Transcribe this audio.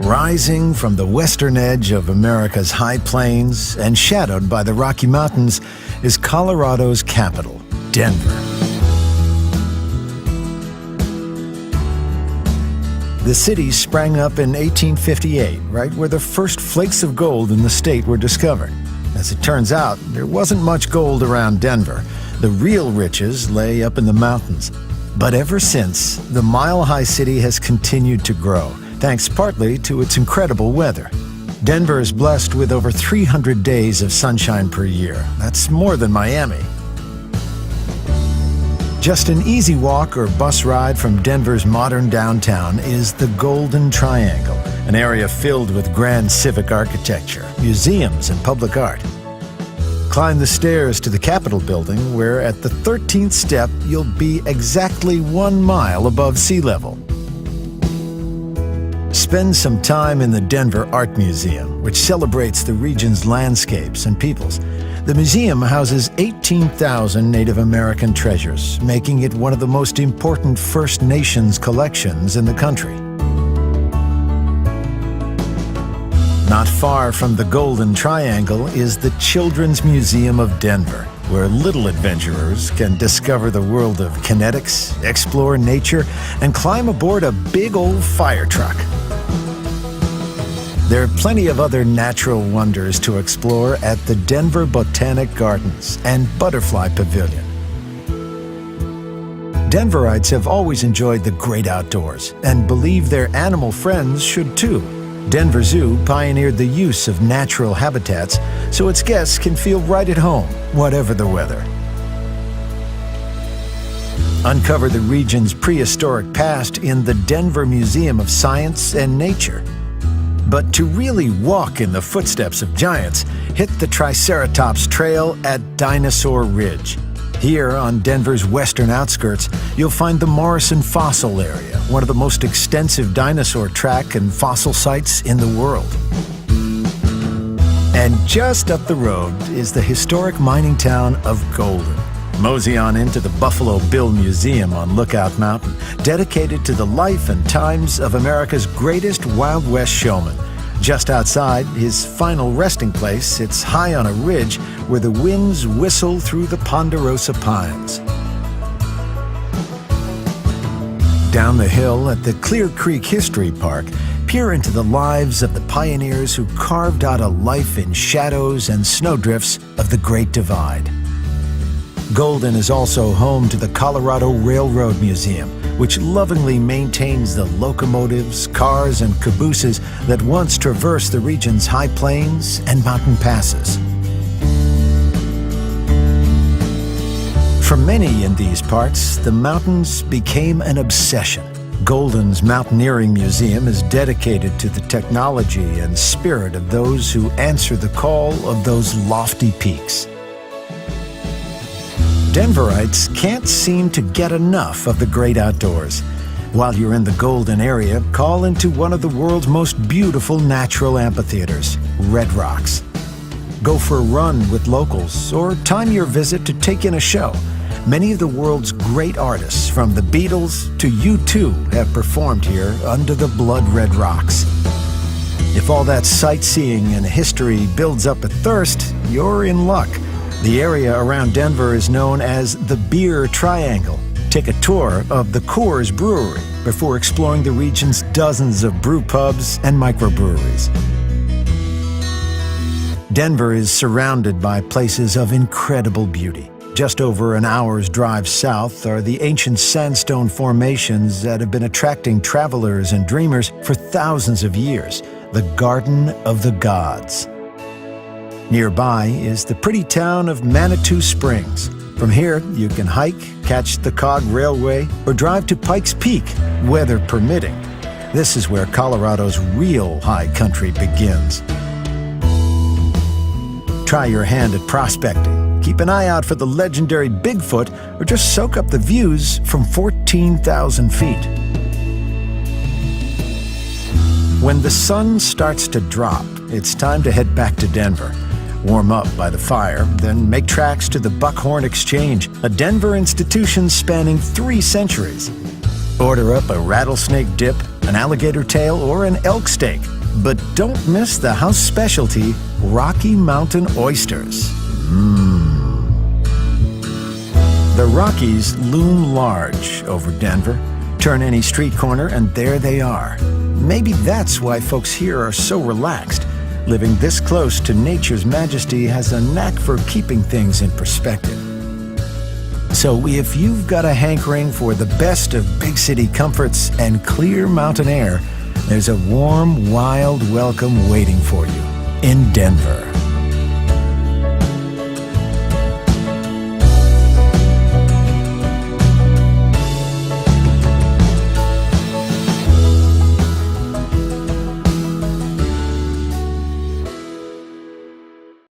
Rising from the western edge of America's high plains and shadowed by the Rocky Mountains is Colorado's capital, Denver. The city sprang up in 1858, right where the first flakes of gold in the state were discovered. As it turns out, there wasn't much gold around Denver. The real riches lay up in the mountains. But ever since, the mile-high city has continued to grow, thanks partly to its incredible weather. Denver is blessed with over 300 days of sunshine per year. That's more than Miami. Just an easy walk or bus ride from Denver's modern downtown is the Golden Triangle, an area filled with grand civic architecture, museums, and public art. Climb the stairs to the Capitol building, where at the 13th step you'll be exactly 1 mile above sea level. Spend some time in the Denver Art Museum, which celebrates the region's landscapes and peoples. The museum houses 18,000 Native American treasures, making it one of the most important First Nations collections in the country. Not far from the Golden Triangle is the Children's Museum of Denver, where little adventurers can discover the world of kinetics, explore nature, and climb aboard a big old fire truck. There are plenty of other natural wonders to explore at the Denver Botanic Gardens and Butterfly Pavilion. Denverites have always enjoyed the great outdoors and believe their animal friends should too. Denver Zoo pioneered the use of natural habitats so its guests can feel right at home, whatever the weather. Uncover the region's prehistoric past in the Denver Museum of Science and Nature. But to really walk in the footsteps of giants, hit the Triceratops Trail at Dinosaur Ridge. Here, on Denver's western outskirts, you'll find the Morrison Fossil Area, one of the most extensive dinosaur track and fossil sites in the world. And just up the road is the historic mining town of Golden. Mosey on into the Buffalo Bill Museum on Lookout Mountain, dedicated to the life and times of America's greatest Wild West showman. Just outside his final resting place sits high on a ridge where the winds whistle through the ponderosa pines. Down the hill at the Clear Creek History Park, peer into the lives of the pioneers who carved out a life in shadows and snowdrifts of the Great Divide. Golden is also home to the Colorado Railroad Museum, which lovingly maintains the locomotives, cars, and cabooses that once traversed the region's high plains and mountain passes. For many in these parts, the mountains became an obsession. Golden's Mountaineering Museum is dedicated to the technology and spirit of those who answer the call of those lofty peaks. Denverites can't seem to get enough of the great outdoors. While you're in the Golden area, call into one of the world's most beautiful natural amphitheaters, Red Rocks. Go for a run with locals or time your visit to take in a show. Many of the world's great artists, from the Beatles to U2, have performed here under the blood-red rocks. If all that sightseeing and history builds up a thirst, you're in luck. The area around Denver is known as the Beer Triangle. Take a tour of the Coors Brewery before exploring the region's dozens of brew pubs and microbreweries. Denver is surrounded by places of incredible beauty. Just over an hour's drive south are the ancient sandstone formations that have been attracting travelers and dreamers for thousands of years, the Garden of the Gods. Nearby is the pretty town of Manitou Springs. From here, you can hike, catch the Cog Railway, or drive to Pikes Peak, weather permitting. This is where Colorado's real high country begins. Try your hand at prospecting. Keep an eye out for the legendary Bigfoot, or just soak up the views from 14,000 feet. When the sun starts to drop, it's time to head back to Denver. Warm up by the fire, then make tracks to the Buckhorn Exchange, a Denver institution spanning 3 centuries. Order up a rattlesnake dip, an alligator tail, or an elk steak. But don't miss the house specialty, Rocky Mountain oysters. The Rockies loom large over Denver. Turn any street corner and there they are. Maybe that's why folks here are so relaxed. Living this close to nature's majesty has a knack for keeping things in perspective. So if you've got a hankering for the best of big city comforts and clear mountain air, there's a warm, wild welcome waiting for you in Denver.